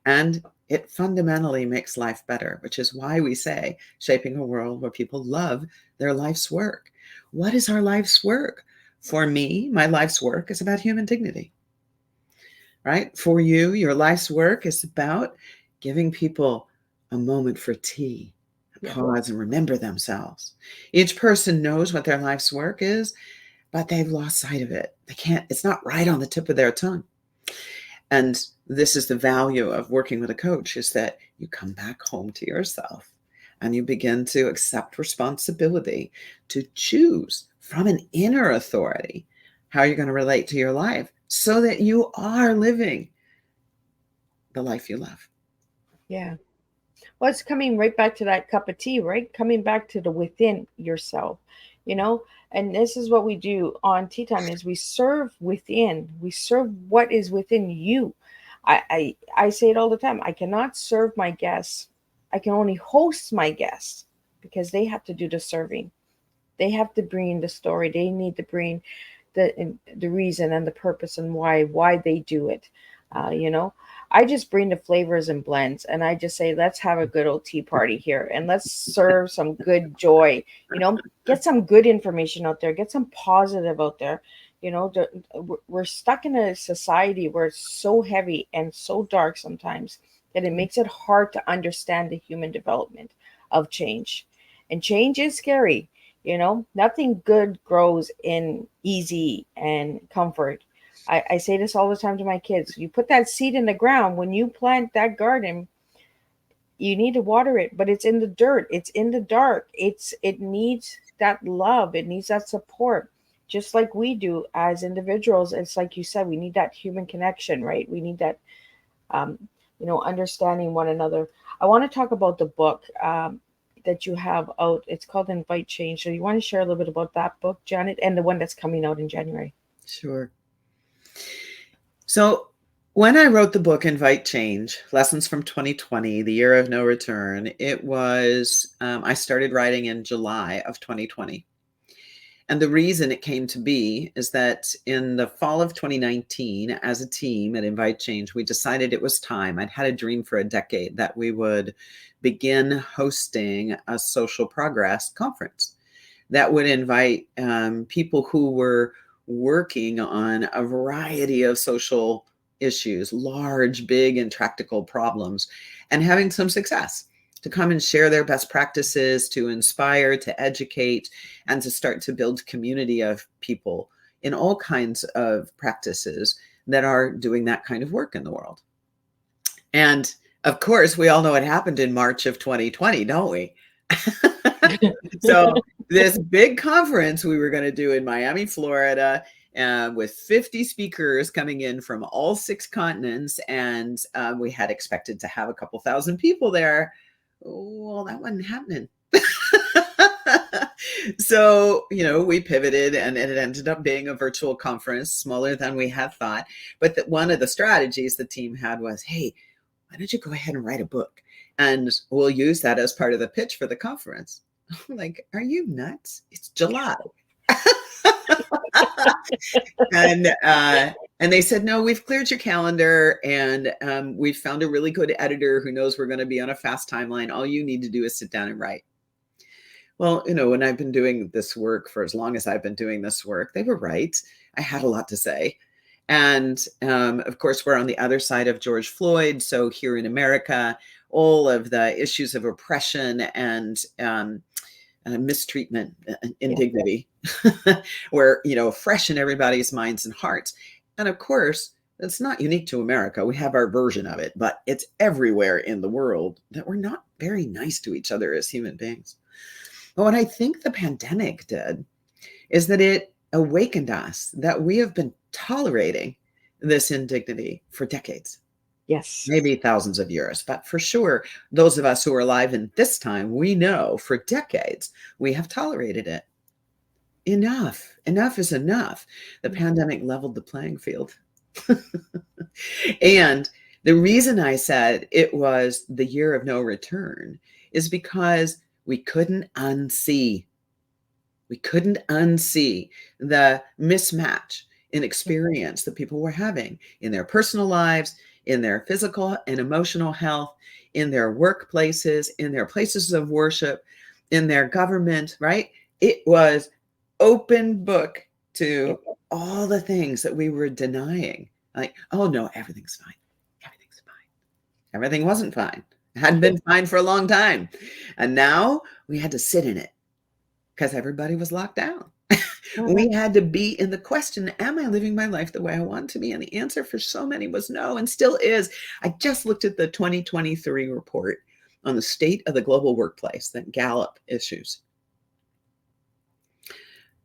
And it fundamentally makes life better, which is why we say shaping a world where people love their life's work. What is our life's work? For me, my life's work is about human dignity, right? For you, your life's work is about giving people a moment for tea, pause and remember themselves. Each person knows what their life's work is, but they've lost sight of it. It's not right on the tip of their tongue. And this is the value of working with a coach, is that you come back home to yourself and you begin to accept responsibility to choose from an inner authority how you're going to relate to your life so that you are living the life you love. Yeah. Well, it's coming right back to that cup of tea, right? Coming back to the within yourself, and this is what we do on Teatime is we serve within. We serve what is within you. I say it all the time. I cannot serve my guests. I can only host my guests because they have to do the serving. They have to bring the story. They need to bring the reason and the purpose and why they do it. You know, I just bring the flavors and blends, and I just say, let's have a good old tea party here, and let's serve some good joy. You know, get some good information out there, get some positive out there. You know, we're stuck in a society where it's so heavy and so dark sometimes that it makes it hard to understand the human development of change. And change is scary. You know, nothing good grows in easy and comfort. I say this all the time to my kids. You put that seed in the ground, when you plant that garden, you need to water it, but it's in the dirt, it's in the dark. It needs that love, it needs that support, just like we do as individuals. It's like you said, we need that human connection, right? We need that um, understanding one another. I want to talk about the book that you have out. It's called Invite Change. So you want to share a little bit about that book, Janet, and the one that's coming out in January? Sure. So when I wrote the book, Invite Change, Lessons from 2020, the Year of No Return, it was, I started writing in July of 2020. And the reason it came to be is that in the fall of 2019, as a team at Invite Change, we decided it was time. I'd had a dream for a decade that we would begin hosting a social progress conference that would invite people who were working on a variety of social issues, large, big, and practical problems, and having some success, to come and share their best practices, to inspire, to educate, and to start to build community of people in all kinds of practices that are doing that kind of work in the world. And of course, we all know what happened in March of 2020, don't we? So this big conference we were going to do in Miami, Florida, with 50 speakers coming in from all 6 continents. And we had expected to have a couple thousand people there. Well, that wasn't happening. So, we pivoted, and it ended up being a virtual conference, smaller than we had thought. But one of the strategies the team had was, hey, why don't you go ahead and write a book? And we'll use that as part of the pitch for the conference. I'm like, are you nuts? It's July. And they said, no, we've cleared your calendar, and we've found a really good editor who knows we're going to be on a fast timeline. All you need to do is sit down and write. Well, when I've been doing this work for as long as I've been doing this work, they were right. I had a lot to say. And of course, we're on the other side of George Floyd. So here in America, all of the issues of oppression and mistreatment and indignity were, fresh in everybody's minds and hearts. And of course, it's not unique to America. We have our version of it, but it's everywhere in the world that we're not very nice to each other as human beings. But what I think the pandemic did is that it awakened us that we have been tolerating this indignity for decades. Yes. Maybe thousands of years, but for sure, those of us who are alive in this time, we know for decades we have tolerated it. Enough is enough. The pandemic leveled the playing field. And the reason I said it was the year of no return is because we couldn't unsee the mismatch in experience that people were having in their personal lives, in their physical and emotional health, in their workplaces, in their places of worship, in their government, right? It was open book to all the things that we were denying. Like, oh no, everything's fine. Everything's fine. Everything wasn't fine. It hadn't been fine for a long time. And now we had to sit in it because everybody was locked down. We had to be in the question, am I living my life the way I want to be? And the answer for so many was no, and still is. I just looked at the 2023 report on the state of the global workplace that Gallup issues.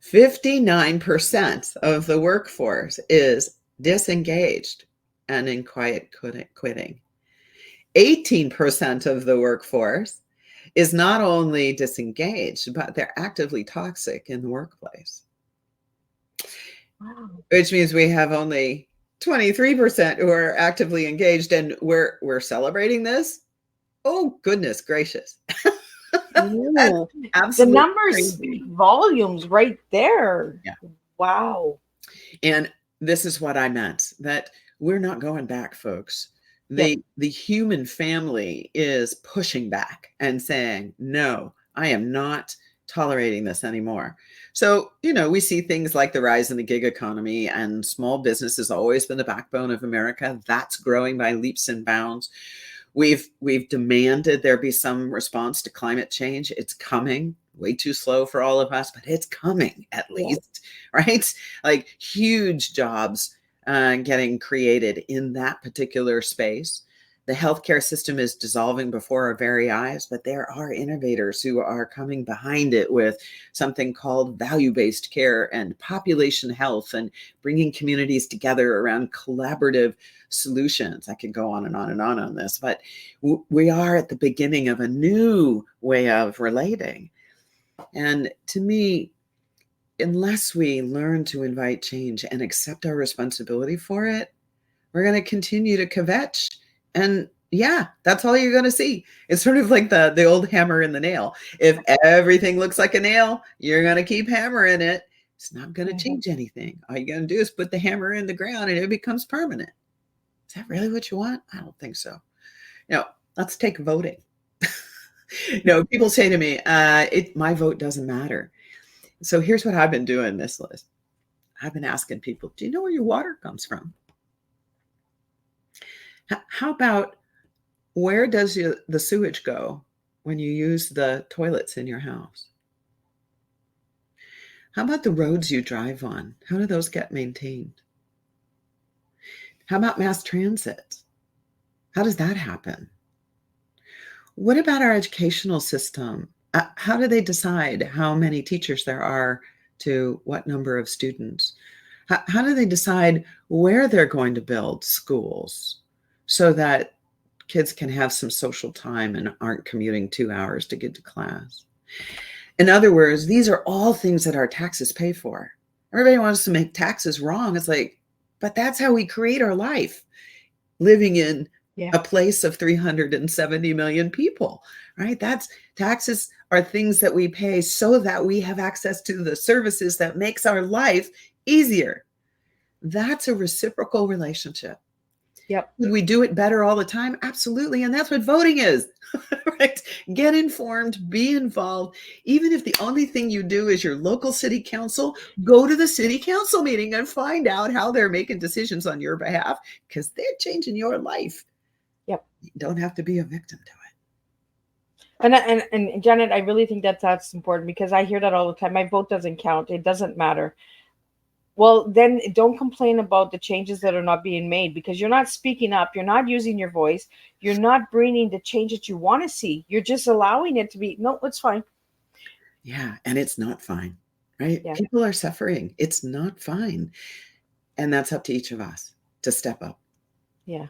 59% of the workforce is disengaged and in quiet quitting. 18% of the workforce is not only disengaged, but they're actively toxic in the workplace. Wow. Which means we have only 23% who are actively engaged, and we're celebrating this. Oh, goodness gracious. The numbers, volumes right there. Yeah. Wow. And this is what I meant, that we're not going back, folks. Yep. The human family is pushing back and saying, no, I am not tolerating this anymore. So, we see things like the rise in the gig economy, and small business has always been the backbone of America. That's growing by leaps and bounds. We've demanded there be some response to climate change. It's coming. Way too slow for all of us, but it's coming at least, right? Like huge jobs getting created in that particular space. The healthcare system is dissolving before our very eyes, but there are innovators who are coming behind it with something called value-based care and population health, and bringing communities together around collaborative solutions. I could go on and on and on this, but we are at the beginning of a new way of relating. And to me, unless we learn to invite change and accept our responsibility for it, we're going to continue to kvetch. And yeah, that's all you're going to see. It's sort of like the old hammer and the nail. If everything looks like a nail, you're going to keep hammering it. It's not going to change anything. All you're going to do is put the hammer in the ground and it becomes permanent. Is that really what you want? I don't think so. Let's take voting. People say to me, my vote doesn't matter. So here's what I've been doing, Miss Liz. I've been asking people, do you know where your water comes from? How about, where does the sewage go when you use the toilets in your house? How about the roads you drive on? How do those get maintained? How about mass transit? How does that happen? What about our educational system? How do they decide how many teachers there are to what number of students? How do they decide where they're going to build schools so that kids can have some social time and aren't commuting 2 hours to get to class? In other words, these are all things that our taxes pay for. Everybody wants to make taxes wrong. It's like, but that's how we create our life, living in a place of 370 million people, right? Taxes are things that we pay so that we have access to the services that makes our life easier. That's a reciprocal relationship. Yep. Would we do it better all the time? Absolutely. And that's what voting is, right? Get informed, be involved. Even if the only thing you do is your local city council, go to the city council meeting and find out how they're making decisions on your behalf, because they're changing your life. Yep. You don't have to be a victim to it. And Janet, I really think that's important, because I hear that all the time. My vote doesn't count. It doesn't matter. Well, then don't complain about the changes that are not being made, because you're not speaking up. You're not using your voice. You're not bringing the change that you want to see. You're just allowing it to be, no, it's fine. Yeah. And it's not fine, right? Yeah. People are suffering. It's not fine. And that's up to each of us to step up. Yeah.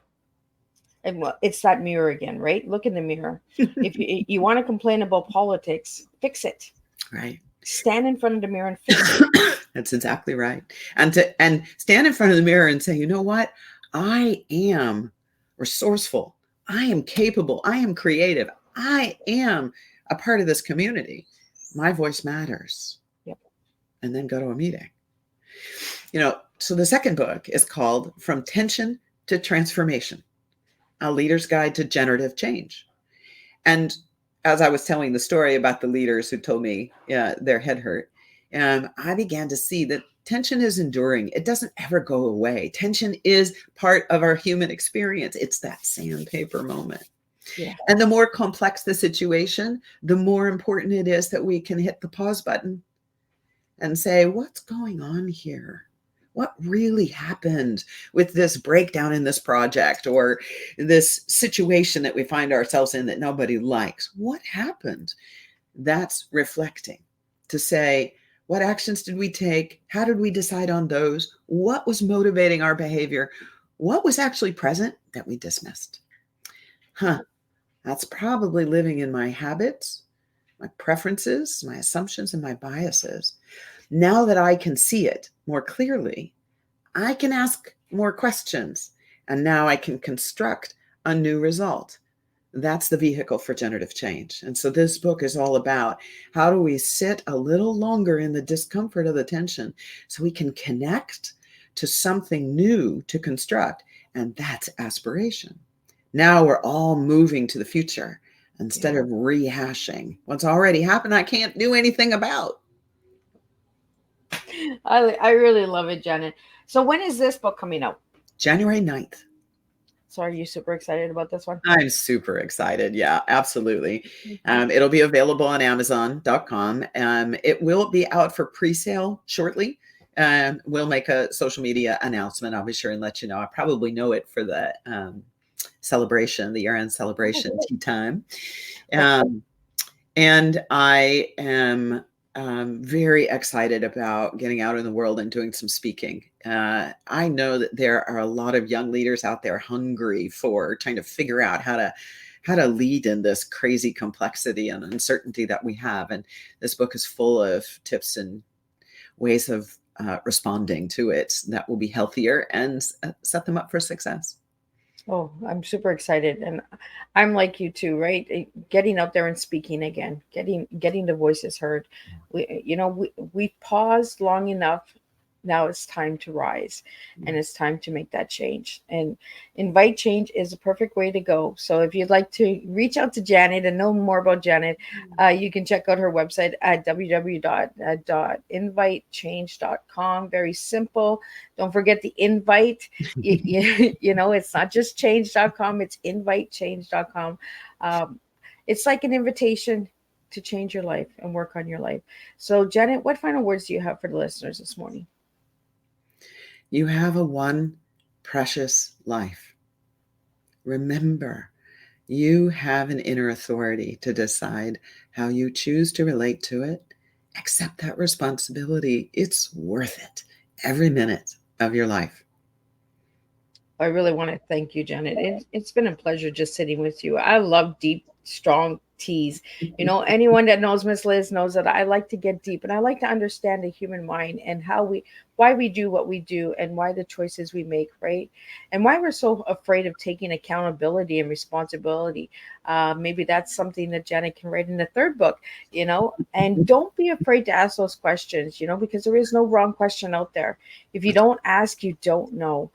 And well, it's that mirror again, right? Look in the mirror. If you want to complain about politics, fix it. Right. Stand in front of the mirror and fix it. That's exactly right. And stand in front of the mirror and say, you know what? I am resourceful. I am capable. I am creative. I am a part of this community. My voice matters. Yep. And then go to a meeting. So the second book is called From Tension to Transformation, A Leader's Guide to Generative Change. And as I was telling the story about the leaders who told me their head hurt, I began to see that tension is enduring. It doesn't ever go away. Tension is part of our human experience. It's that sandpaper moment. Yeah. And the more complex the situation, the more important it is that we can hit the pause button and say, what's going on here? What really happened with this breakdown in this project, or this situation that we find ourselves in that nobody likes? What happened? That's reflecting to say, what actions did we take? How did we decide on those? What was motivating our behavior? What was actually present that we dismissed? That's probably living in my habits, my preferences, my assumptions, and my biases. Now that I can see it more clearly, I can ask more questions, and now I can construct a new result. that's the vehicle for generative change. And so this book is all about how do we sit a little longer in the discomfort of the tension so we can connect to something new to construct. And that's aspiration. Now we're all moving to the future instead of rehashing what's already happened I can't do anything about. I really love it, Janet. So when is this book coming out? January 9th. So are you super excited about this one? I'm super excited. Yeah, absolutely. It'll be available on Amazon.com. It will be out for pre-sale shortly. We'll make a social media announcement. I'll be sure and let you know. I probably know it for the celebration, the year-end celebration, Teatime. And I am very excited about getting out in the world and doing some speaking. I know that there are a lot of young leaders out there hungry for trying to figure out how to lead in this crazy complexity and uncertainty that we have. And this book is full of tips and ways of responding to it that will be healthier and set them up for success. Oh, I'm super excited, and I'm like you too, right? Getting out there and speaking again, getting the voices heard. We paused long enough. Now it's time to rise, and it's time to make that change. And invite change is a perfect way to go. So if you'd like to reach out to Janet and know more about Janet, you can check out her website at www.invitechange.com. Very simple. Don't forget the invite. It's not just change.com, it's invitechange.com. It's like an invitation to change your life and work on your life. So Janet, what final words do you have for the listeners this morning? You have a one precious life. Remember, you have an inner authority to decide how you choose to relate to it. Accept that responsibility. It's worth it every minute of your life. I really want to thank you, Janet. It's been a pleasure just sitting with you. I love deep, strong teas. Anyone that knows Miss Liz knows that I like to get deep and I like to understand the human mind and why we do what we do and why the choices we make, right? And why we're so afraid of taking accountability and responsibility. Maybe that's something that Janet can write in the third book, and don't be afraid to ask those questions, because there is no wrong question out there. If you don't ask, you don't know.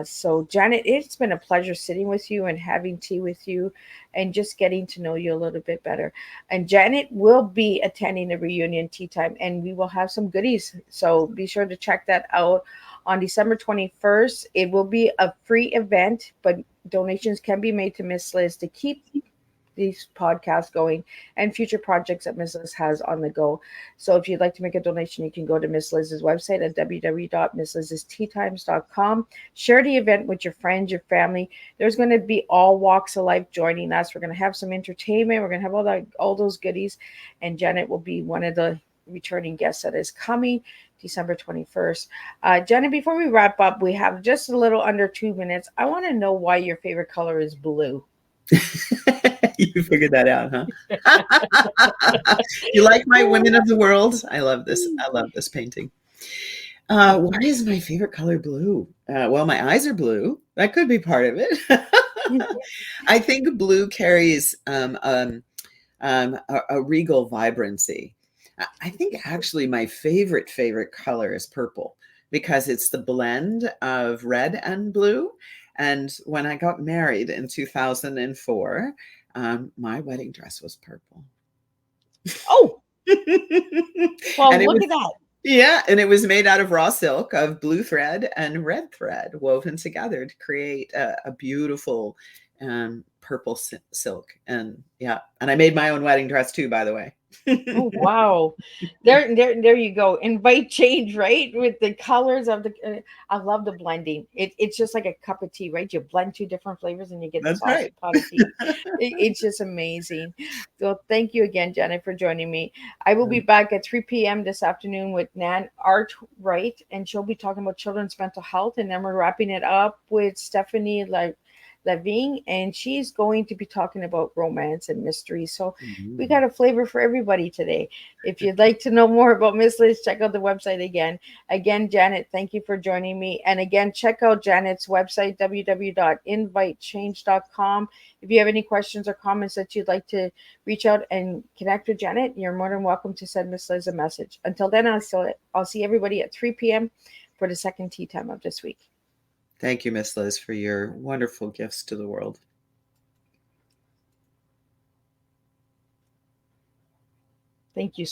So Janet, it's been a pleasure sitting with you and having tea with you and just getting to know you a little bit better. And Janet will be attending the reunion tea time and we will have some goodies. So be sure to check that out on December 21st. It will be a free event, but donations can be made to Miss Liz to keep these podcasts going and future projects that Miss Liz has on the go. So if you'd like to make a donation, you can go to Miss Liz's website at www.misslizsteatimes.com. Share the event with your friends, your family. There's going to be all walks of life joining us. We're going to have some entertainment. We're going to have all those goodies. And Janet will be one of the returning guests that is coming December 21st. Janet, before we wrap up, we have just a little under 2 minutes. I want to know why your favorite color is blue. You figured that out, huh? You like my Women of the World? I love this. I love this painting. Why is my favorite color blue? Well, my eyes are blue. That could be part of it. I think blue carries a regal vibrancy. I think actually my favorite color is purple because it's the blend of red and blue. And when I got married in 2004, my wedding dress was purple. Oh, well, look at that. Yeah, and it was made out of raw silk of blue thread and red thread woven together to create a beautiful purple silk. And yeah, and I made my own wedding dress too, by the way. Oh, wow. There you go. Invite change, right? With the colors of the, I love the blending. It's just like a cup of tea, right? You blend two different flavors and you get the saucy pot of tea. It's just amazing. So thank you again, Janet, for joining me. I will be back at 3 p.m. this afternoon with Nan Artwright, and she'll be talking about children's mental health. And then we're wrapping it up with Stephanie Levine, and she's going to be talking about romance and mystery. So we Mhm. got a flavor for everybody today. If you'd like to know more about Miss Liz, check out the website again. Again, Janet, thank you for joining me. And again, check out Janet's website, www.invitechange.com. If you have any questions or comments that you'd like to reach out and connect with Janet, you're more than welcome to send Miss Liz a message. Until then, I'll see everybody at 3 p.m. for the second tea time of this week. Thank you, Miss Liz, for your wonderful gifts to the world. Thank you.